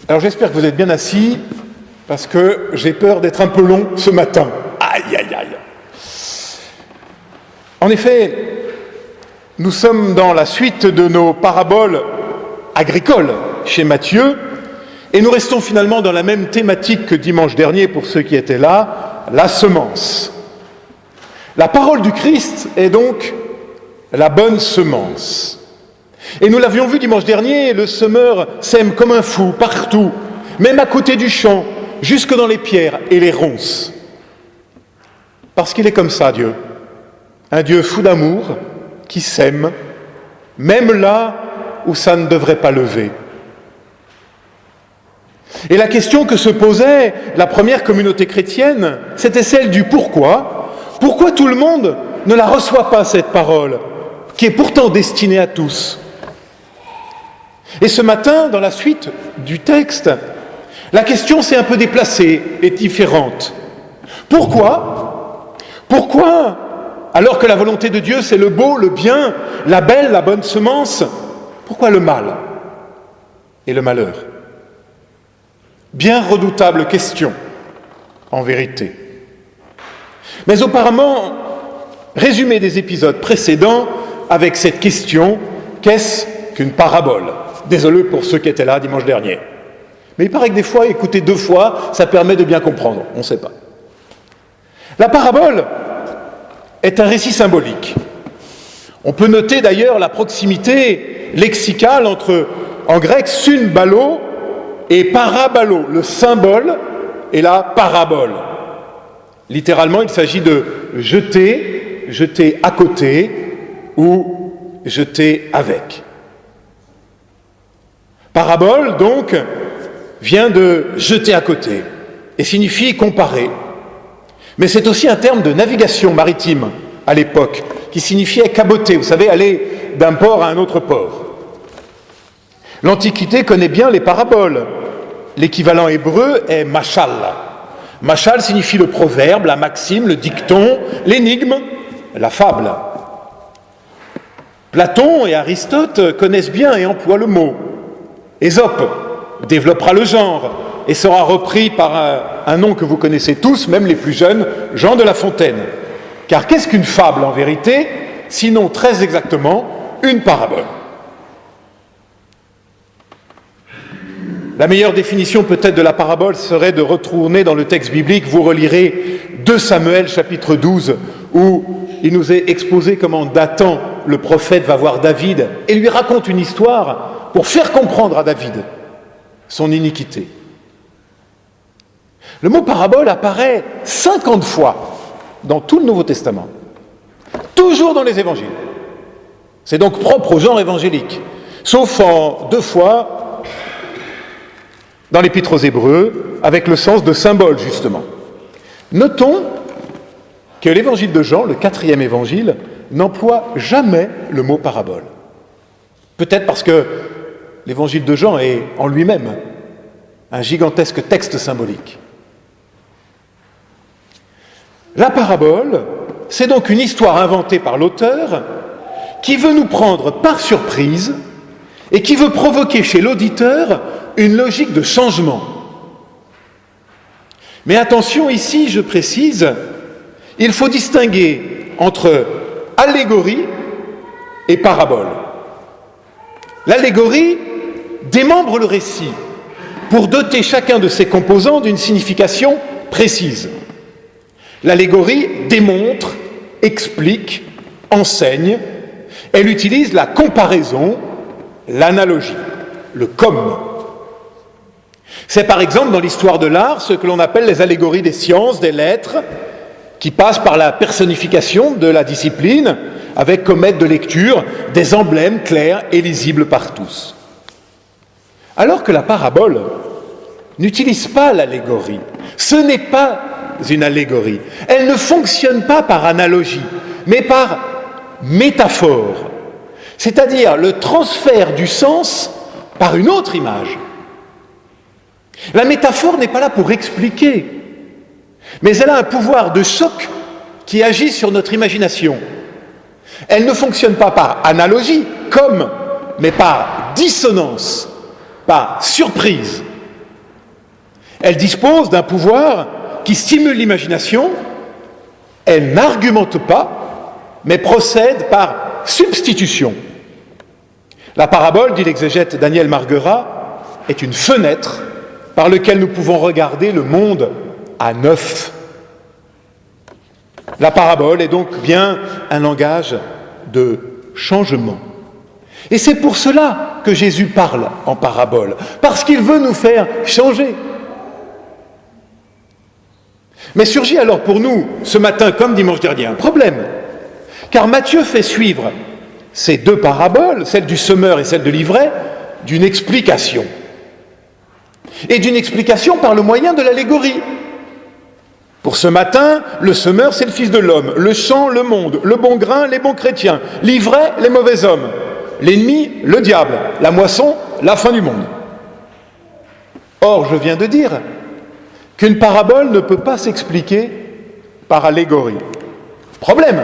Alors j'espère que vous êtes bien assis, parce que j'ai peur d'être un peu long ce matin. Aïe, aïe, aïe. En effet, nous sommes dans la suite de nos paraboles agricoles chez Matthieu, et nous restons finalement dans la même thématique que dimanche dernier, pour ceux qui étaient là, la semence. La parole du Christ est donc la bonne semence. Et nous l'avions vu dimanche dernier, le semeur sème comme un fou, partout, même à côté du champ, jusque dans les pierres et les ronces. Parce qu'il est comme ça, Dieu. Un Dieu fou d'amour qui sème, même là où ça ne devrait pas lever. Et la question que se posait la première communauté chrétienne, c'était celle du pourquoi. Pourquoi tout le monde ne la reçoit pas, cette parole, qui est pourtant destinée à tous ? Et ce matin, dans la suite du texte, la question s'est un peu déplacée et différente. Pourquoi, alors que la volonté de Dieu, c'est le beau, le bien, la belle, la bonne semence, pourquoi le mal et le malheur ? Bien redoutable question, en vérité. Mais auparavant, résumé des épisodes précédents avec cette question, qu'est-ce qu'une parabole ? Désolé pour ceux qui étaient là dimanche dernier. Mais il paraît que des fois, écouter 2 fois, ça permet de bien comprendre. On ne sait pas. La parabole est un récit symbolique. On peut noter d'ailleurs la proximité lexicale entre, en grec, synbalo et parabalo, le symbole et la parabole. Littéralement, il s'agit de jeter à côté ou jeter avec. Parabole, donc, vient de jeter à côté et signifie comparer. Mais c'est aussi un terme de navigation maritime à l'époque, qui signifiait caboter, vous savez, aller d'un port à un autre port. L'Antiquité connaît bien les paraboles. L'équivalent hébreu est mashal. Mashal signifie le proverbe, la maxime, le dicton, l'énigme, la fable. Platon et Aristote connaissent bien et emploient le mot. Ésope développera le genre et sera repris par un nom que vous connaissez tous, même les plus jeunes, Jean de La Fontaine. Car qu'est-ce qu'une fable en vérité, sinon très exactement une parabole ? La meilleure définition peut-être de la parabole serait de retourner dans le texte biblique. Vous relirez 2 Samuel chapitre 12 où il nous est exposé comment Nathan, le prophète, va voir David et lui raconte une histoire pour faire comprendre à David son iniquité. Le mot parabole apparaît 50 fois dans tout le Nouveau Testament, toujours dans les évangiles. C'est donc propre au genre évangélique, sauf en 2 fois dans l'Épître aux Hébreux, avec le sens de symbole, justement. Notons que l'évangile de Jean, le 4e évangile, n'emploie jamais le mot parabole. Peut-être parce que l'évangile de Jean est en lui-même un gigantesque texte symbolique. La parabole, c'est donc une histoire inventée par l'auteur qui veut nous prendre par surprise et qui veut provoquer chez l'auditeur une logique de changement. Mais attention, ici, je précise, il faut distinguer entre allégorie et parabole. L'allégorie démembre le récit pour doter chacun de ses composants d'une signification précise. L'allégorie démontre, explique, enseigne. Elle utilise la comparaison, l'analogie, le comme. C'est par exemple dans l'histoire de l'art ce que l'on appelle les allégories des sciences, des lettres, qui passent par la personnification de la discipline, avec comme aide de lecture des emblèmes clairs et lisibles par tous. Alors que la parabole n'utilise pas l'allégorie, ce n'est pas une allégorie, elle ne fonctionne pas par analogie, mais par métaphore, c'est-à-dire le transfert du sens par une autre image. La métaphore n'est pas là pour expliquer, mais elle a un pouvoir de choc qui agit sur notre imagination. Elle ne fonctionne pas par analogie, comme, mais par dissonance, par surprise, Elle dispose d'un pouvoir qui stimule l'imagination. Elle n'argumente pas, mais procède par substitution. La parabole, dit l'exégète Daniel Marguerat, est une fenêtre par laquelle nous pouvons regarder le monde à neuf. La parabole est donc bien un langage de changement. Et c'est pour cela que Jésus parle en parabole, parce qu'il veut nous faire changer. Mais surgit alors pour nous, ce matin comme dimanche dernier, un problème, car Matthieu fait suivre ces deux paraboles, celle du semeur et celle de l'ivraie, d'une explication. Et d'une explication par le moyen de l'allégorie. Pour ce matin, le semeur, c'est le Fils de l'homme, le champ, le monde, le bon grain, les bons chrétiens, l'ivraie, les mauvais hommes, l'ennemi, le diable, la moisson, la fin du monde. Or, je viens de dire qu'une parabole ne peut pas s'expliquer par allégorie. Problème.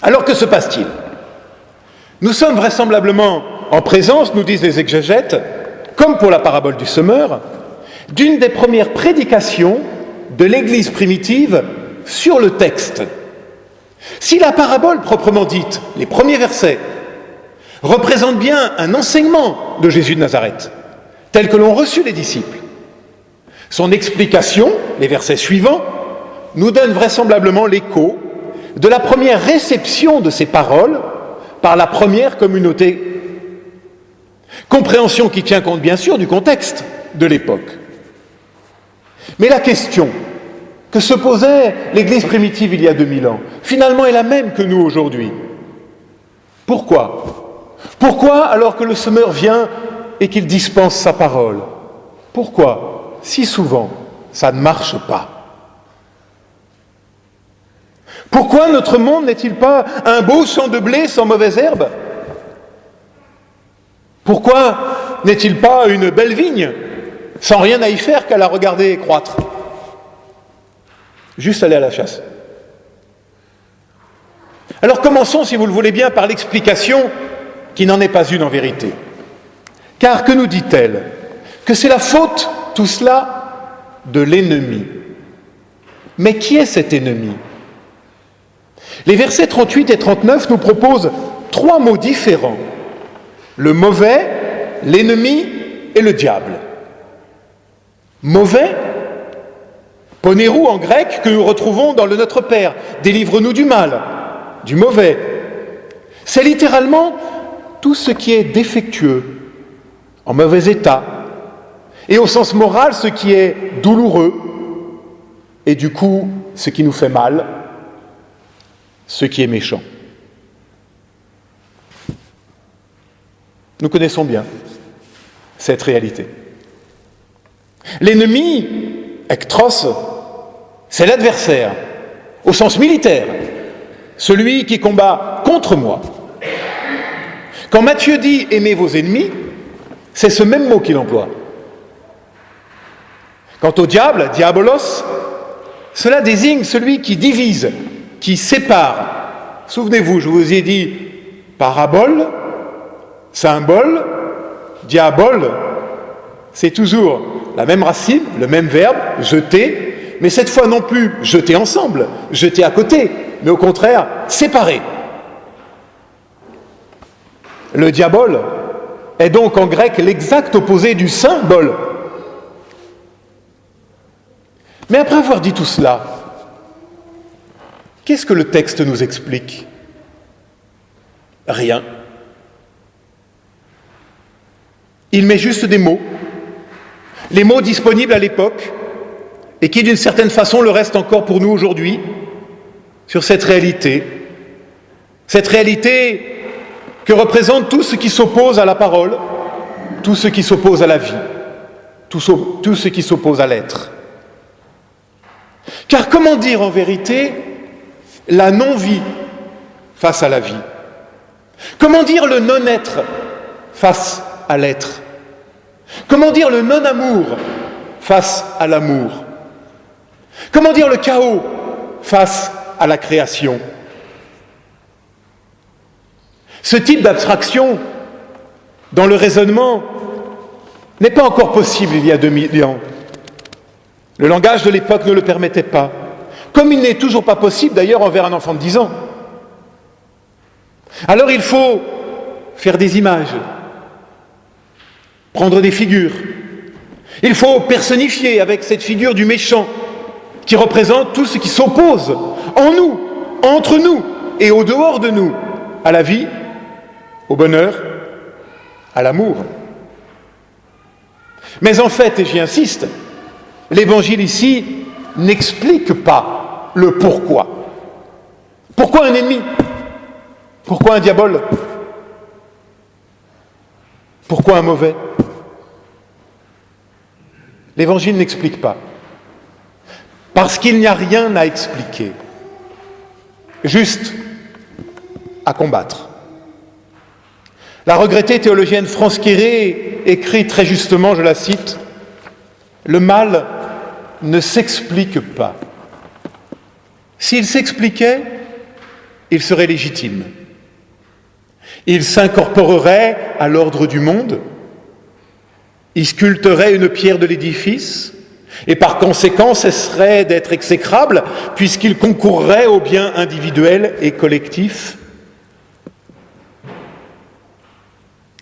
Alors que se passe-t-il? Nous sommes vraisemblablement en présence, nous disent les exégètes, comme pour la parabole du semeur, d'une des premières prédications de l'Église primitive sur le texte. Si la parabole proprement dite, les premiers versets, représente bien un enseignement de Jésus de Nazareth, tel que l'ont reçu les disciples, son explication, les versets suivants, nous donne vraisemblablement l'écho de la première réception de ces paroles par la première communauté. Compréhension qui tient compte bien sûr du contexte de l'époque. Mais la question que se posait l'Église primitive il y a 2000 ans, finalement est la même que nous aujourd'hui. Pourquoi? Pourquoi alors que le semeur vient et qu'il dispense sa parole? Pourquoi, si souvent, ça ne marche pas? Pourquoi notre monde n'est-il pas un beau champ de blé sans mauvaise herbe? Pourquoi n'est-il pas une belle vigne, sans rien à y faire qu'à la regarder croître? Juste aller à la chasse. Alors commençons, si vous le voulez bien, par l'explication qui n'en est pas une en vérité. Car que nous dit-elle? Que c'est la faute, tout cela, de l'ennemi. Mais qui est cet ennemi? Les versets 38 et 39 nous proposent trois mots différents. Le mauvais, l'ennemi et le diable. Mauvais, ponerou en grec, que nous retrouvons dans le Notre Père. Délivre-nous du mal, du mauvais. C'est littéralement tout ce qui est défectueux, en mauvais état, et au sens moral, ce qui est douloureux, et du coup, ce qui nous fait mal, ce qui est méchant. Nous connaissons bien cette réalité. L'ennemi, ectros, c'est l'adversaire, au sens militaire, celui qui combat contre moi. Quand Matthieu dit « aimez vos ennemis », c'est ce même mot qu'il emploie. Quant au diable, diabolos, cela désigne celui qui divise, qui sépare. Souvenez-vous, je vous ai dit parabole, symbole, diabole, c'est toujours la même racine, le même verbe, jeter, mais cette fois non plus jeter ensemble, jeter à côté, mais au contraire séparer. Le diabole est donc en grec l'exact opposé du symbole. Mais après avoir dit tout cela, qu'est-ce que le texte nous explique? Rien. Il met juste des mots, les mots disponibles à l'époque, et qui d'une certaine façon le restent encore pour nous aujourd'hui, sur cette réalité que représente tout ce qui s'oppose à la parole, tout ce qui s'oppose à la vie, tout ce qui s'oppose à l'être. Car comment dire en vérité la non-vie face à la vie? Comment dire le non-être face à l'être? Comment dire le non-amour face à l'amour? Comment dire le chaos face à la création? Ce type d'abstraction, dans le raisonnement, n'est pas encore possible il y a 2000 ans. Le langage de l'époque ne le permettait pas, comme il n'est toujours pas possible d'ailleurs envers un enfant de 10 ans. Alors il faut faire des images, prendre des figures. Il faut personnifier avec cette figure du méchant qui représente tout ce qui s'oppose en nous, entre nous et au dehors de nous, à la vie, au bonheur, à l'amour. Mais en fait, et j'y insiste, l'Évangile ici n'explique pas le pourquoi. Pourquoi un ennemi? Pourquoi un diable? Pourquoi un mauvais? L'Évangile n'explique pas. Parce qu'il n'y a rien à expliquer, juste à combattre. La regrettée théologienne France Quéré écrit très justement, je la cite, « Le mal ne s'explique pas. S'il s'expliquait, il serait légitime. Il s'incorporerait à l'ordre du monde, il sculpterait une pierre de l'édifice, et par conséquent cesserait d'être exécrable, puisqu'il concourrait au bien individuel et collectif. »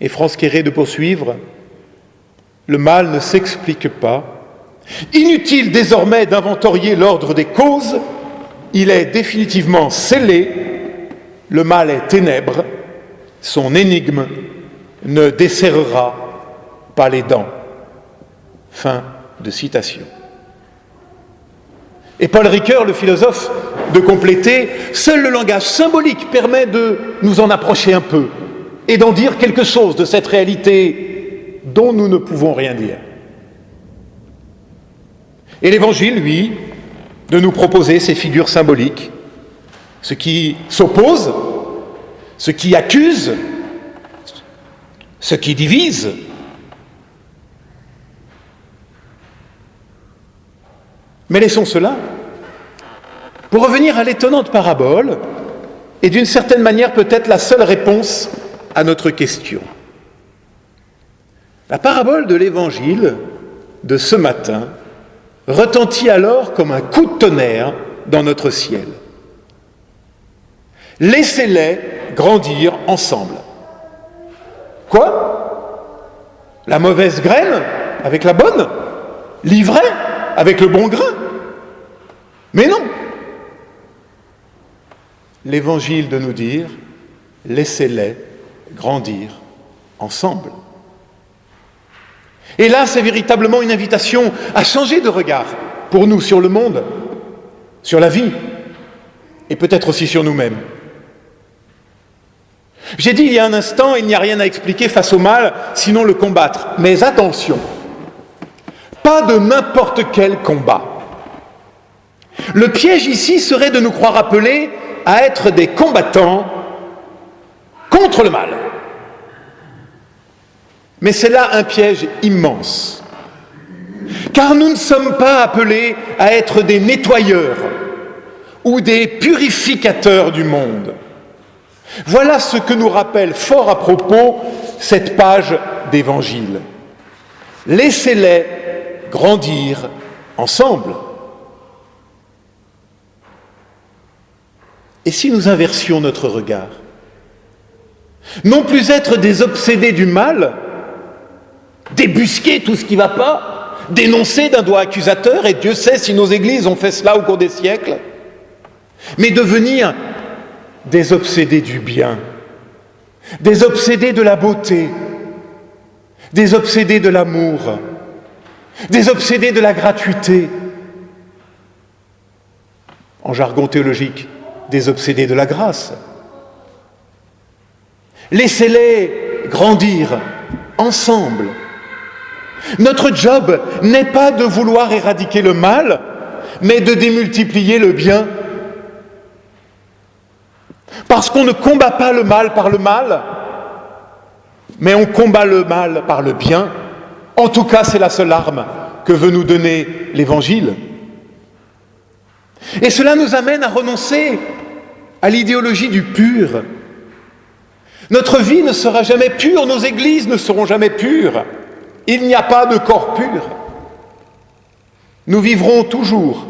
Et France Quéré de poursuivre, « Le mal ne s'explique pas. Inutile désormais d'inventorier l'ordre des causes, il est définitivement scellé, le mal est ténèbres, son énigme ne desserrera pas les dents. » Fin de citation. Et Paul Ricoeur, le philosophe, de compléter, « Seul le langage symbolique permet de nous en approcher un peu et d'en dire quelque chose de cette réalité dont nous ne pouvons rien dire. » Et l'Évangile, lui, de nous proposer ces figures symboliques, ce qui s'oppose, ce qui accuse, ce qui divise. Mais laissons cela pour revenir à l'étonnante parabole et d'une certaine manière peut-être la seule réponse à notre question. La parabole de l'Évangile de ce matin retentit alors comme un coup de tonnerre dans notre ciel. Laissez-les grandir ensemble. Quoi? La mauvaise graine avec la bonne? L'ivraie avec le bon grain? Mais non! L'Évangile de nous dire, laissez-les grandir ensemble. Et là, c'est véritablement une invitation à changer de regard pour nous sur le monde, sur la vie, et peut-être aussi sur nous-mêmes. J'ai dit il y a un instant, il n'y a rien à expliquer face au mal, sinon le combattre. Mais attention, pas de n'importe quel combat. Le piège ici serait de nous croire appelés à être des combattants contre le mal. Mais c'est là un piège immense, car nous ne sommes pas appelés à être des nettoyeurs ou des purificateurs du monde. Voilà ce que nous rappelle fort à propos cette page d'Évangile. Laissez-les grandir ensemble. Et si nous inversions notre regard? Non plus être des obsédés du mal, débusquer tout ce qui ne va pas, dénoncer d'un doigt accusateur, et Dieu sait si nos églises ont fait cela au cours des siècles, mais devenir des obsédés du bien, des obsédés de la beauté, des obsédés de l'amour, des obsédés de la gratuité, en jargon théologique, des obsédés de la grâce. Laissez-les grandir ensemble. Notre job n'est pas de vouloir éradiquer le mal, mais de démultiplier le bien. Parce qu'on ne combat pas le mal par le mal, mais on combat le mal par le bien. En tout cas, c'est la seule arme que veut nous donner l'Évangile. Et cela nous amène à renoncer à l'idéologie du pur. Notre vie ne sera jamais pure, nos églises ne seront jamais pures. Il n'y a pas de corps pur. Nous vivrons toujours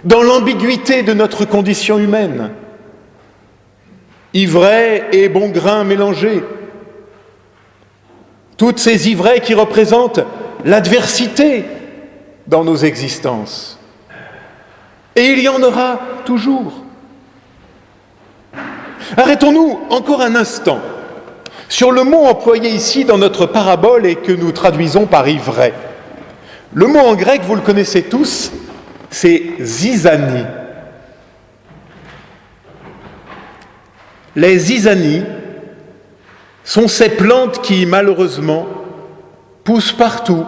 dans l'ambiguïté de notre condition humaine, ivraie et bon grain mélangés. Toutes ces ivraies qui représentent l'adversité dans nos existences. Et il y en aura toujours. Arrêtons-nous encore un instant sur le mot employé ici dans notre parabole et que nous traduisons par ivraie. Le mot en grec, vous le connaissez tous, c'est zizanie. Les zizanies sont ces plantes qui, malheureusement, poussent partout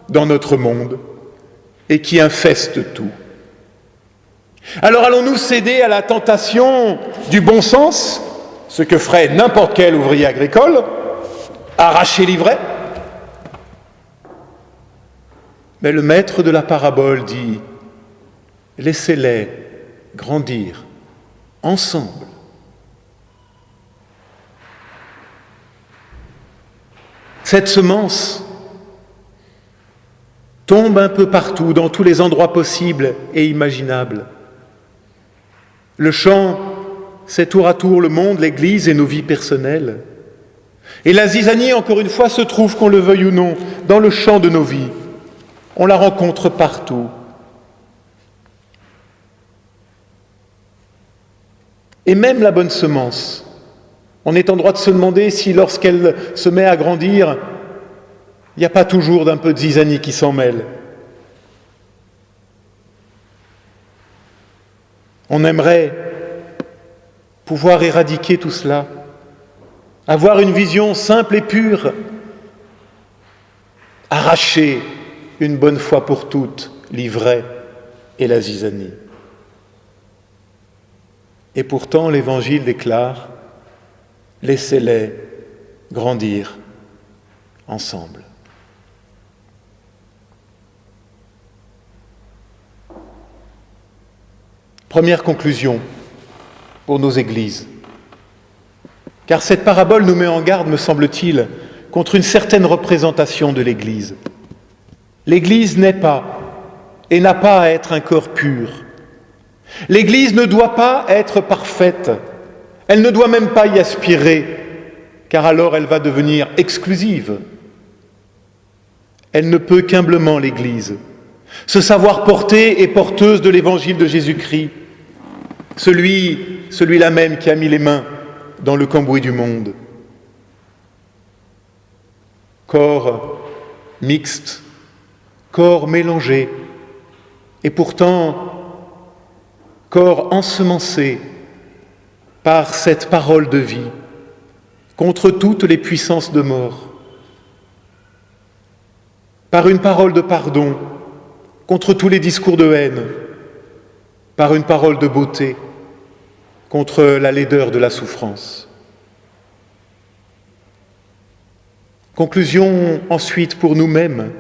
dans notre monde et qui infestent tout. Alors allons-nous céder à la tentation du bon sens, ce que ferait n'importe quel ouvrier agricole, arracher l'ivraie? Mais le maître de la parabole dit « Laissez-les grandir ensemble ». Cette semence tombe un peu partout, dans tous les endroits possibles et imaginables. Le champ, c'est tour à tour le monde, l'Église et nos vies personnelles. Et la zizanie, encore une fois, se trouve, qu'on le veuille ou non, dans le champ de nos vies. On la rencontre partout. Et même la bonne semence, on est en droit de se demander si, lorsqu'elle se met à grandir, il n'y a pas toujours d'un peu de zizanie qui s'en mêle. On aimerait pouvoir éradiquer tout cela, avoir une vision simple et pure, arracher une bonne fois pour toutes l'ivraie et la zizanie. Et pourtant, l'Évangile déclare « Laissez-les grandir ensemble ». Première conclusion pour nos églises. Car cette parabole nous met en garde, me semble-t-il, contre une certaine représentation de l'Église. L'Église n'est pas et n'a pas à être un corps pur. L'Église ne doit pas être parfaite. Elle ne doit même pas y aspirer, car alors elle va devenir exclusive. Elle ne peut qu'humblement, l'Église, se savoir portée et porteuse de l'Évangile de Jésus-Christ, celui-là même qui a mis les mains dans le cambouis du monde. Corps mixte, corps mélangé, et pourtant corps ensemencé par cette parole de vie contre toutes les puissances de mort, par une parole de pardon contre tous les discours de haine, par une parole de beauté contre la laideur de la souffrance. Conclusion ensuite pour nous-mêmes.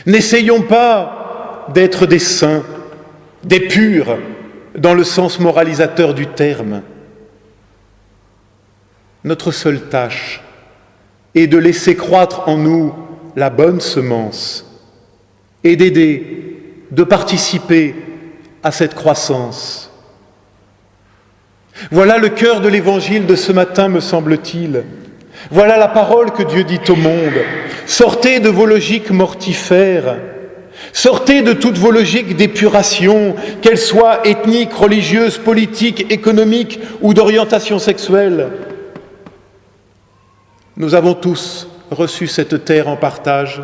N'essayons pas d'être des saints, des purs, dans le sens moralisateur du terme. Notre seule tâche est de laisser croître en nous la bonne semence et d'aider, de participer à cette croissance. Voilà le cœur de l'Évangile de ce matin, me semble-t-il. Voilà la parole que Dieu dit au monde. Sortez de vos logiques mortifères. Sortez de toutes vos logiques d'épuration, qu'elles soient ethniques, religieuses, politiques, économiques ou d'orientation sexuelle. Nous avons tous reçu cette terre en partage.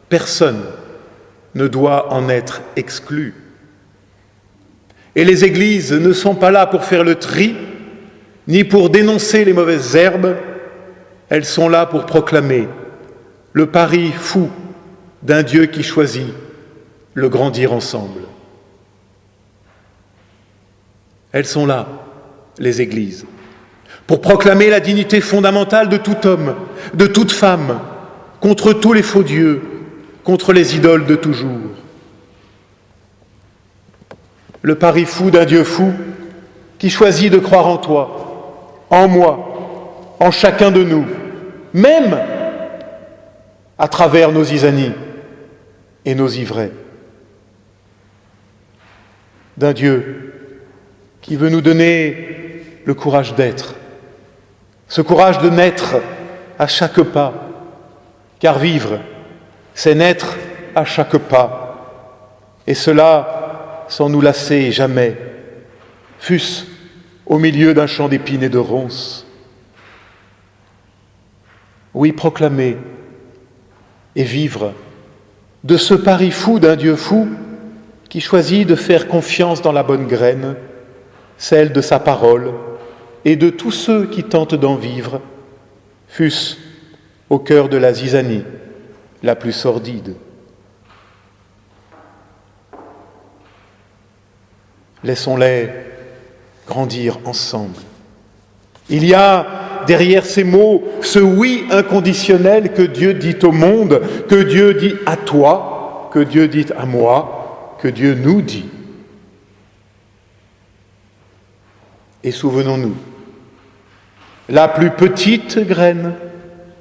Personne ne doit en être exclu. Et les églises ne sont pas là pour faire le tri, ni pour dénoncer les mauvaises herbes. Elles sont là pour proclamer le pari fou d'un Dieu qui choisit le grandir ensemble. Elles sont là, les églises, pour proclamer la dignité fondamentale de tout homme, de toute femme, contre tous les faux dieux, contre les idoles de toujours. Le pari fou d'un Dieu fou qui choisit de croire en toi, en moi, en chacun de nous, même à travers nos isanies et nos ivraies. D'un Dieu qui veut nous donner le courage d'être, ce courage de naître à chaque pas, car vivre, c'est naître à chaque pas, et cela sans nous lasser jamais, fût-ce au milieu d'un champ d'épines et de ronces. Oui, proclamer et vivre de ce pari fou d'un Dieu fou qui choisit de faire confiance dans la bonne graine, celle de sa parole, et de tous ceux qui tentent d'en vivre, fût-ce au cœur de la zizanie la plus sordide. Laissons-les grandir ensemble. Il y a derrière ces mots ce oui inconditionnel que Dieu dit au monde, que Dieu dit à toi, que Dieu dit à moi, que Dieu nous dit. Et souvenons-nous, la plus petite graine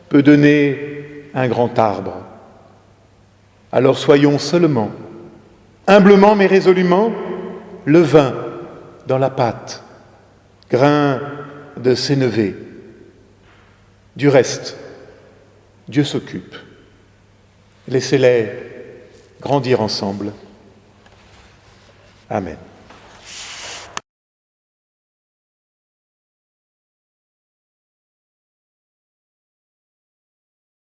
peut donner un grand arbre. Alors soyons seulement, humblement mais résolument, le vin dans la pâte, grain de sénévé. Du reste, Dieu s'occupe. Laissez-les grandir ensemble. Amen.